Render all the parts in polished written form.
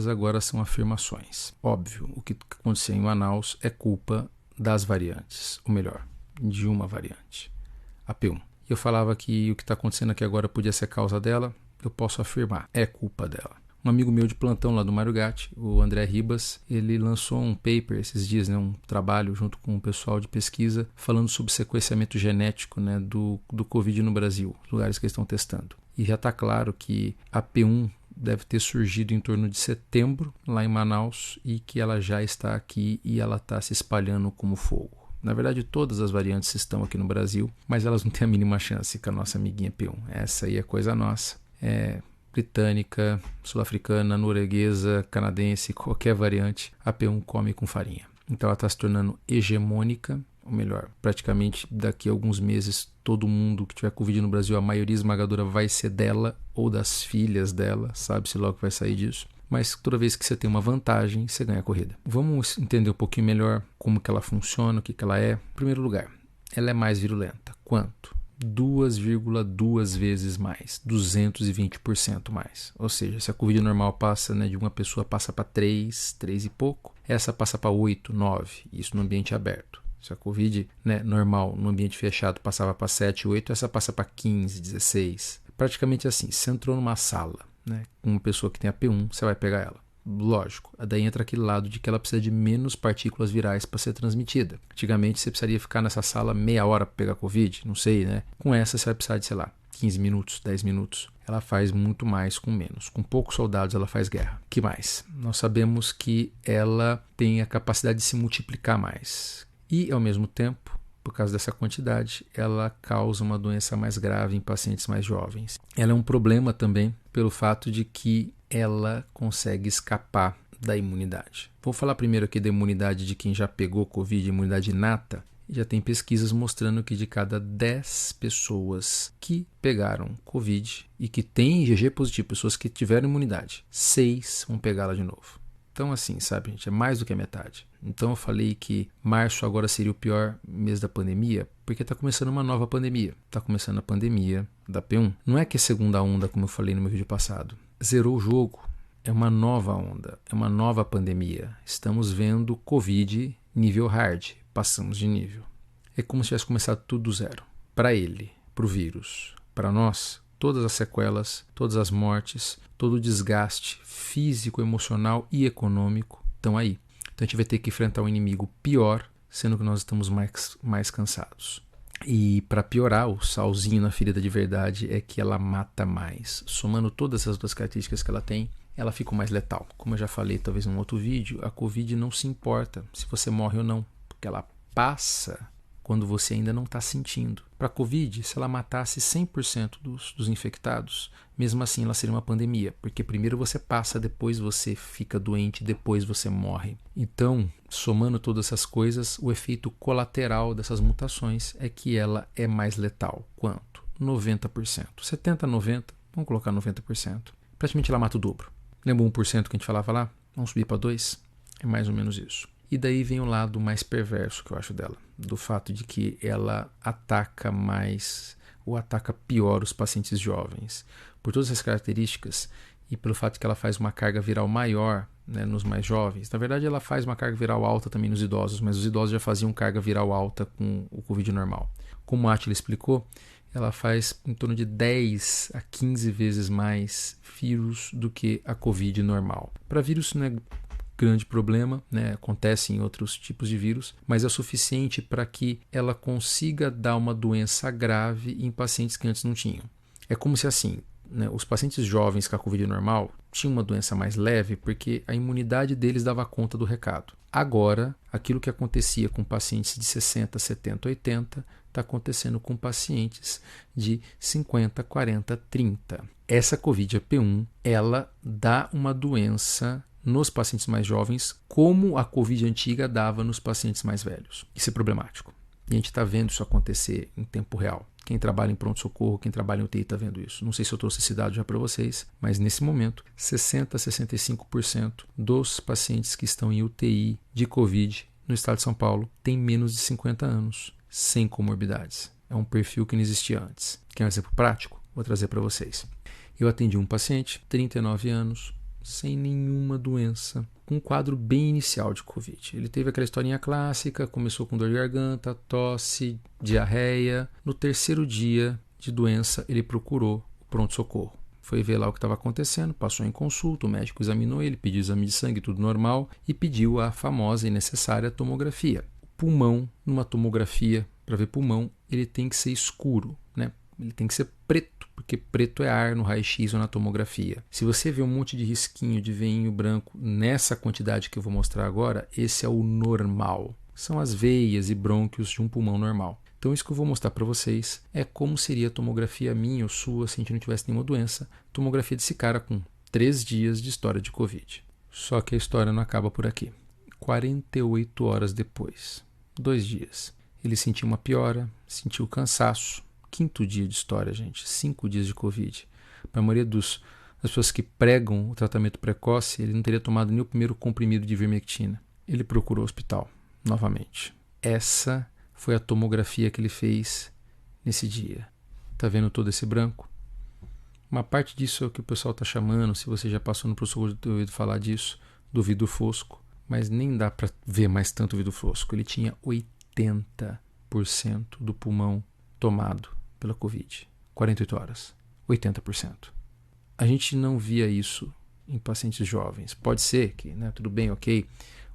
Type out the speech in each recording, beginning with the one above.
agora são afirmações. Óbvio, o que aconteceu em Manaus é culpa das variantes, ou melhor, de uma variante, a P1. Eu falava que o que está acontecendo aqui agora podia ser causa dela, eu posso afirmar, é culpa dela. Um amigo meu de plantão lá do Mário Gatti, o André Ribas, ele lançou um paper esses dias, um trabalho junto com o pessoal de pesquisa, falando sobre sequenciamento genético do Covid no Brasil, lugares que eles estão testando. E já está claro que a P1 deve ter surgido em torno de setembro, lá em Manaus, e que ela já está aqui e ela está se espalhando como fogo. Na verdade, todas as variantes estão aqui no Brasil, mas elas não têm a mínima chance com a nossa amiguinha P1. Essa aí é coisa nossa. É britânica, sul-africana, norueguesa, canadense, qualquer variante, a P1 come com farinha. Então ela está se tornando hegemônica, ou melhor, praticamente daqui a alguns meses todo mundo que tiver Covid no Brasil, a maioria esmagadora vai ser dela ou das filhas dela, sabe-se logo que vai sair disso. Mas toda vez que você tem uma vantagem, você ganha a corrida. Vamos entender um pouquinho melhor como que ela funciona, o que ela é. Em primeiro lugar, ela é mais virulenta. Quanto? 2,2 vezes mais, 220% mais. Ou seja, se a Covid normal passa de uma pessoa passa para 3 e pouco, essa passa para 8, 9, isso no ambiente aberto. Se a Covid normal no ambiente fechado passava para 7, 8, essa passa para 15, 16. Praticamente assim, se você entrou numa sala com uma pessoa que tem a P1, você vai pegar ela. Lógico, daí entra aquele lado de que ela precisa de menos partículas virais para ser transmitida. Antigamente você precisaria ficar nessa sala meia hora para pegar Covid, não sei, Com essa você vai precisar de, 15 minutos, 10 minutos. Ela faz muito mais com menos. Com poucos soldados ela faz guerra. Que mais? Nós sabemos que ela tem a capacidade de se multiplicar mais. E, ao mesmo tempo, por causa dessa quantidade, ela causa uma doença mais grave em pacientes mais jovens. Ela é um problema também pelo fato de que ela consegue escapar da imunidade. Vou falar primeiro aqui da imunidade de quem já pegou Covid, imunidade inata. Já tem pesquisas mostrando que de cada 10 pessoas que pegaram Covid e que têm IgG positivo, pessoas que tiveram imunidade, 6 vão pegá-la de novo. Então assim, gente, é mais do que a metade. Então eu falei que março agora seria o pior mês da pandemia, porque está começando uma nova pandemia. Está começando a pandemia da P1. Não é que é segunda onda, como eu falei no meu vídeo passado. Zerou o jogo. É uma nova onda, é uma nova pandemia. Estamos vendo Covid nível hard. Passamos de nível. É como se tivesse começado tudo do zero. Para ele, para o vírus. Para nós, todas as sequelas, todas as mortes, todo o desgaste físico, emocional e econômico estão aí. Então a gente vai ter que enfrentar um inimigo pior, sendo que nós estamos mais cansados. E para piorar, o salzinho na ferida de verdade é que ela mata mais. Somando todas essas duas características que ela tem, ela fica mais letal. Como eu já falei talvez num outro vídeo, a Covid não se importa se você morre ou não, porque ela passa quando você ainda não está sentindo. Para a Covid, se ela matasse 100% dos infectados, mesmo assim ela seria uma pandemia, porque primeiro você passa, depois você fica doente, depois você morre. Então, somando todas essas coisas, o efeito colateral dessas mutações é que ela é mais letal. Quanto? 90%. 70%, 90%, vamos colocar 90%. Praticamente ela mata o dobro. Lembra 1% que a gente falava lá? Vamos subir para 2%? É mais ou menos isso. E daí vem o lado mais perverso que eu acho dela, do fato de que ela ataca mais ou ataca pior os pacientes jovens. Por todas essas características e pelo fato de que ela faz uma carga viral maior nos mais jovens. Na verdade, ela faz uma carga viral alta também nos idosos, mas os idosos já faziam carga viral alta com o Covid normal. Como a Átila explicou, ela faz em torno de 10 a 15 vezes mais vírus do que a Covid normal. Para vírus não é grande problema, acontece em outros tipos de vírus, mas é o suficiente para que ela consiga dar uma doença grave em pacientes que antes não tinham. É como se assim, os pacientes jovens com a Covid normal tinham uma doença mais leve porque a imunidade deles dava conta do recado. Agora, aquilo que acontecia com pacientes de 60, 70, 80 está acontecendo com pacientes de 50, 40, 30. Essa Covid AP1, ela dá uma doença nos pacientes mais jovens, como a Covid antiga dava nos pacientes mais velhos. Isso é problemático. E a gente está vendo isso acontecer em tempo real. Quem trabalha em pronto-socorro, quem trabalha em UTI está vendo isso. Não sei se eu trouxe esse dado já para vocês, mas nesse momento, 60% a 65% dos pacientes que estão em UTI de Covid no estado de São Paulo têm menos de 50 anos, sem comorbidades. É um perfil que não existia antes. Quer um exemplo prático? Vou trazer para vocês. Eu atendi um paciente, 39 anos, sem nenhuma doença, com um quadro bem inicial de Covid. Ele teve aquela historinha clássica, começou com dor de garganta, tosse, diarreia. No terceiro dia de doença, ele procurou o pronto-socorro. Foi ver lá o que estava acontecendo, passou em consulta, o médico examinou ele, pediu exame de sangue, tudo normal, e pediu a famosa e necessária tomografia. O pulmão, numa tomografia, para ver pulmão, ele tem que ser escuro, né? Ele tem que ser preto, porque preto é ar no raio-x ou na tomografia. Se você vê um monte de risquinho de veinho branco nessa quantidade que eu vou mostrar agora, esse é o normal. São as veias e brônquios de um pulmão normal. Então isso que eu vou mostrar para vocês é como seria a tomografia minha ou sua se a gente não tivesse nenhuma doença. Tomografia desse cara com 3 dias de história de Covid. Só que a história não acaba por aqui. 48 horas depois, 2 dias, ele sentiu uma piora, sentiu cansaço. 5º dia de história, gente. 5 dias de Covid. Para a maioria das pessoas que pregam o tratamento precoce, ele não teria tomado nem o primeiro comprimido de ivermectina. Ele procurou o hospital novamente. Essa foi a tomografia que ele fez nesse dia. Tá vendo todo esse branco? Uma parte disso é o que o pessoal está chamando, se você já passou no pronto-socorro de ter ouvido falar disso, do vidro fosco. Mas nem dá para ver mais tanto o vidro fosco. Ele tinha 80% do pulmão tomado pela Covid. 48 horas. 80%. A gente não via isso em pacientes jovens. Pode ser que, né, tudo bem, ok,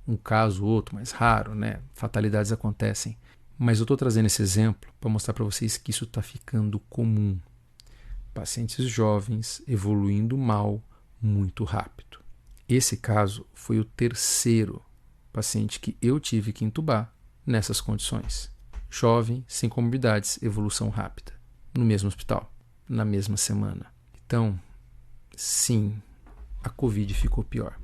um caso ou outro, mais raro, né, fatalidades acontecem. Mas eu estou trazendo esse exemplo para mostrar para vocês que isso está ficando comum. Pacientes jovens evoluindo mal muito rápido. Esse caso foi o 3º paciente que eu tive que intubar nessas condições. Jovem, sem comorbidades, evolução rápida. No mesmo hospital, na mesma semana. Então, sim, a Covid ficou pior.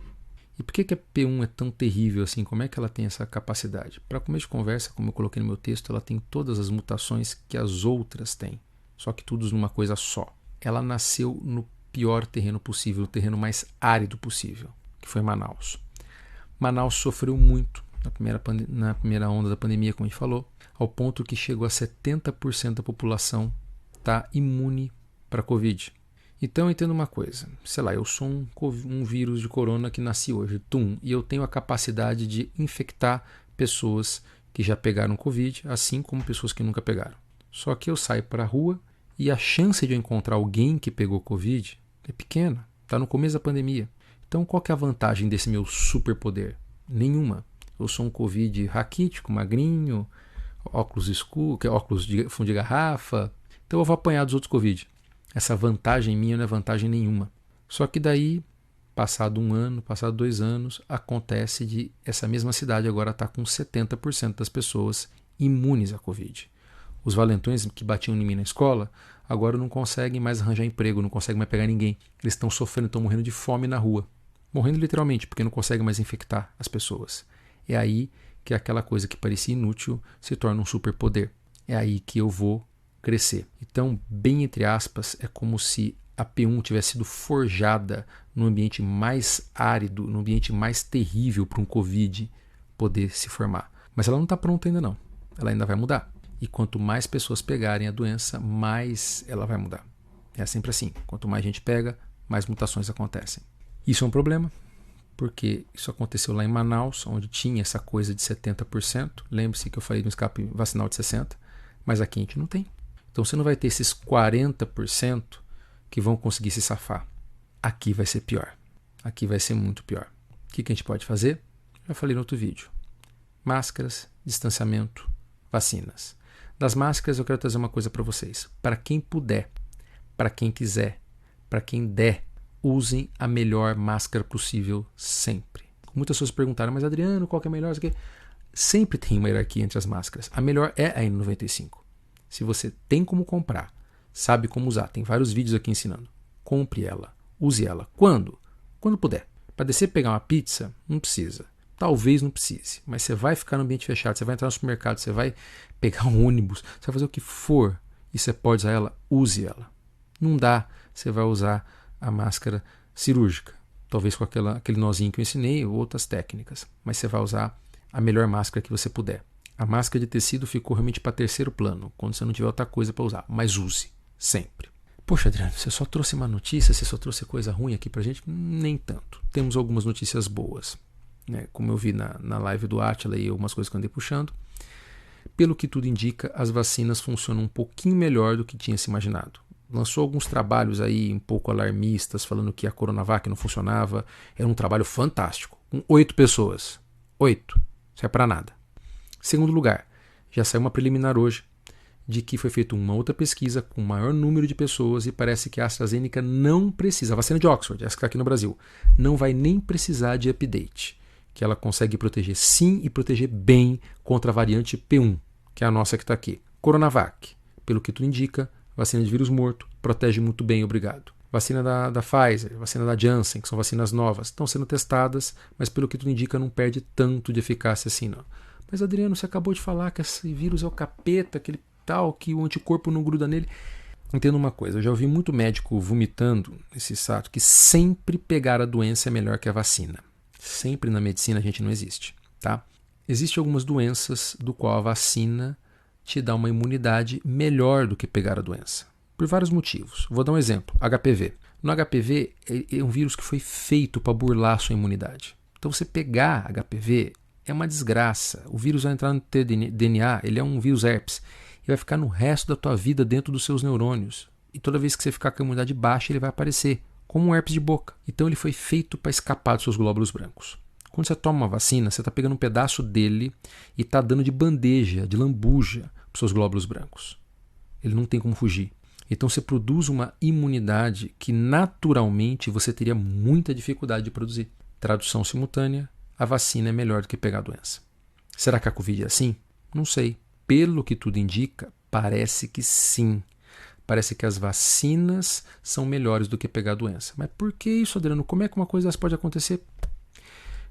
E por que a P1 é tão terrível assim? Como é que ela tem essa capacidade? Para começo de conversa, como eu coloquei no meu texto, ela tem todas as mutações que as outras têm, só que tudo numa coisa só. Ela nasceu no pior terreno possível, o terreno mais árido possível, que foi Manaus. Manaus sofreu muito na primeira onda da pandemia, como a gente falou, ao ponto que chegou a 70% da população estar imune para a Covid. Então, entenda uma coisa, sei lá, eu sou um vírus de corona que nasci hoje, e eu tenho a capacidade de infectar pessoas que já pegaram Covid, assim como pessoas que nunca pegaram. Só que eu saio para a rua e a chance de eu encontrar alguém que pegou Covid é pequena, está no começo da pandemia. Então, qual que é a vantagem desse meu superpoder? Nenhuma. Eu sou um Covid raquítico, magrinho, óculos escuros, óculos de fundo de garrafa, então eu vou apanhar dos outros Covid. Essa vantagem minha não é vantagem nenhuma. Só que daí, passado 1 ano, passado 2 anos, acontece de essa mesma cidade agora estar com 70% das pessoas imunes à Covid. Os valentões que batiam em mim na escola, agora não conseguem mais arranjar emprego, não conseguem mais pegar ninguém. Eles estão sofrendo, estão morrendo de fome na rua. Morrendo literalmente, porque não conseguem mais infectar as pessoas. É aí que aquela coisa que parecia inútil se torna um superpoder. É aí que eu vou crescer. Então, bem entre aspas, é como se a P1 tivesse sido forjada no ambiente mais árido, no ambiente mais terrível para um Covid poder se formar. Mas ela não está pronta ainda não. Ela ainda vai mudar. E quanto mais pessoas pegarem a doença, mais ela vai mudar. É sempre assim. Quanto mais gente pega, mais mutações acontecem. Isso é um problema, porque isso aconteceu lá em Manaus, onde tinha essa coisa de 70%. Lembre-se que eu falei de um escape vacinal de 60%, mas aqui a gente não tem. Então você não vai ter esses 40% que vão conseguir se safar. Aqui vai ser pior. Aqui vai ser muito pior. O que a gente pode fazer? Já falei no outro vídeo. Máscaras, distanciamento, vacinas. Das máscaras eu quero trazer uma coisa para vocês. Para quem puder, para quem quiser, para quem der, usem a melhor máscara possível sempre. Muitas pessoas perguntaram, mas Adriano, qual que é a melhor? Sempre tem uma hierarquia entre as máscaras. A melhor é a N95. Se você tem como comprar, sabe como usar, tem vários vídeos aqui ensinando, compre ela, use ela. Quando? Quando puder. Para descer e pegar uma pizza, não precisa. Talvez não precise, mas você vai ficar no ambiente fechado, você vai entrar no supermercado, você vai pegar um ônibus, você vai fazer o que for e você pode usar ela, use ela. Não dá, você vai usar a máscara cirúrgica, talvez com aquele nozinho que eu ensinei ou outras técnicas, mas você vai usar a melhor máscara que você puder. A máscara de tecido ficou realmente para terceiro plano, quando você não tiver outra coisa para usar, mas use, sempre. Poxa, Adriano, você só trouxe uma notícia, você só trouxe coisa ruim aqui pra gente? Nem tanto. Temos algumas notícias boas, né? Como eu vi na live do Átila e algumas coisas que eu andei puxando. Pelo que tudo indica, as vacinas funcionam um pouquinho melhor do que tinha se imaginado. Lançou alguns trabalhos aí um pouco alarmistas, falando que a Coronavac não funcionava. Era um trabalho fantástico, com 8 pessoas. 8. Isso é pra nada. Segundo lugar, já saiu uma preliminar hoje de que foi feita uma outra pesquisa com maior número de pessoas e parece que a AstraZeneca não precisa, a vacina de Oxford, essa que está aqui no Brasil, não vai nem precisar de update, que ela consegue proteger sim e proteger bem contra a variante P1, que é a nossa que está aqui. Coronavac, pelo que tudo indica, vacina de vírus morto, protege muito bem, obrigado. Vacina da Pfizer, vacina da Janssen, que são vacinas novas, estão sendo testadas, mas pelo que tudo indica não perde tanto de eficácia assim não. Mas Adriano, você acabou de falar que esse vírus é o capeta, aquele tal, que o anticorpo não gruda nele. Entenda uma coisa, eu já ouvi muito médico vomitando esse sato que sempre pegar a doença é melhor que a vacina. Sempre na medicina a gente não existe, tá? Existem algumas doenças do qual a vacina te dá uma imunidade melhor do que pegar a doença. Por vários motivos. Vou dar um exemplo, HPV. No HPV é um vírus que foi feito para burlar a sua imunidade. Então você pegar HPV é uma desgraça. O vírus vai entrar no teu DNA, ele é um vírus herpes. E vai ficar no resto da tua vida dentro dos seus neurônios. E toda vez que você ficar com a imunidade baixa, ele vai aparecer, como um herpes de boca. Então ele foi feito para escapar dos seus glóbulos brancos. Quando você toma uma vacina, você está pegando um pedaço dele e está dando de bandeja, de lambuja, para os seus glóbulos brancos. Ele não tem como fugir. Então você produz uma imunidade que naturalmente você teria muita dificuldade de produzir. Tradução simultânea, a vacina é melhor do que pegar a doença. Será que a Covid é assim? Não sei. Pelo que tudo indica, parece que sim. Parece que as vacinas são melhores do que pegar a doença. Mas por que isso, Adriano? Como é que uma coisa dessa pode acontecer?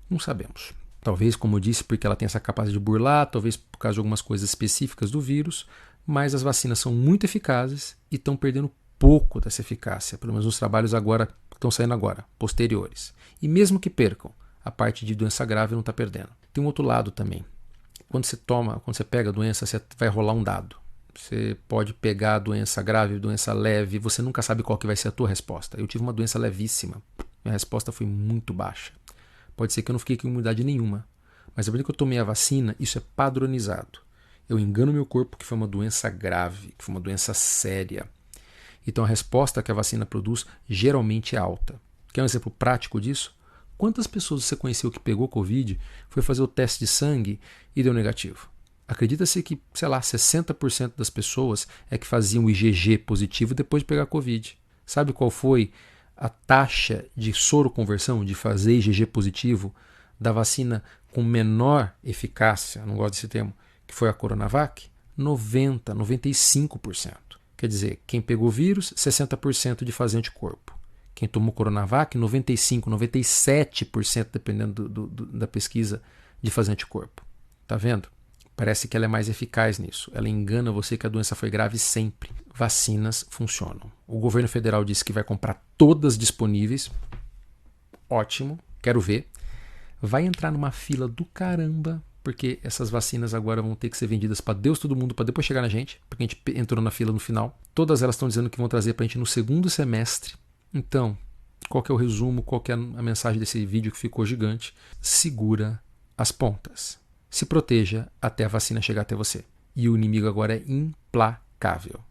Não sabemos. Talvez, como eu disse, porque ela tem essa capacidade de burlar, talvez por causa de algumas coisas específicas do vírus, mas as vacinas são muito eficazes e estão perdendo pouco dessa eficácia, pelo menos nos trabalhos agora que estão saindo agora, posteriores. E mesmo que percam, a parte de doença grave não está perdendo. Tem um outro lado também. Quando você pega a doença, você vai rolar um dado. Você pode pegar a doença grave, doença leve, você nunca sabe qual que vai ser a tua resposta. Eu tive uma doença levíssima, minha resposta foi muito baixa. Pode ser que eu não fiquei com imunidade nenhuma, mas depois que eu tomei a vacina, isso é padronizado. Eu engano meu corpo que foi uma doença grave, que foi uma doença séria. Então a resposta que a vacina produz geralmente é alta. Quer um exemplo prático disso? Quantas pessoas você conheceu que pegou Covid, foi fazer o teste de sangue e deu negativo? Acredita-se que, 60% das pessoas é que faziam o IgG positivo depois de pegar Covid. Sabe qual foi a taxa de soroconversão, de fazer IgG positivo, da vacina com menor eficácia, não gosto desse termo, que foi a Coronavac? 95%. Quer dizer, quem pegou vírus, 60% de fazer anticorpo. Quem tomou Coronavac, 95%, 97%, dependendo da pesquisa, de fazer anticorpo. Tá vendo? Parece que ela é mais eficaz nisso. Ela engana você que a doença foi grave sempre. Vacinas funcionam. O governo federal disse que vai comprar todas disponíveis. Ótimo, quero ver. Vai entrar numa fila do caramba, porque essas vacinas agora vão ter que ser vendidas para Deus, todo mundo, para depois chegar na gente, porque a gente entrou na fila no final. Todas elas estão dizendo que vão trazer para a gente no segundo semestre. Então, qual que é o resumo, qual que é a mensagem desse vídeo que ficou gigante? Segura as pontas. Se proteja até a vacina chegar até você. E o inimigo agora é implacável.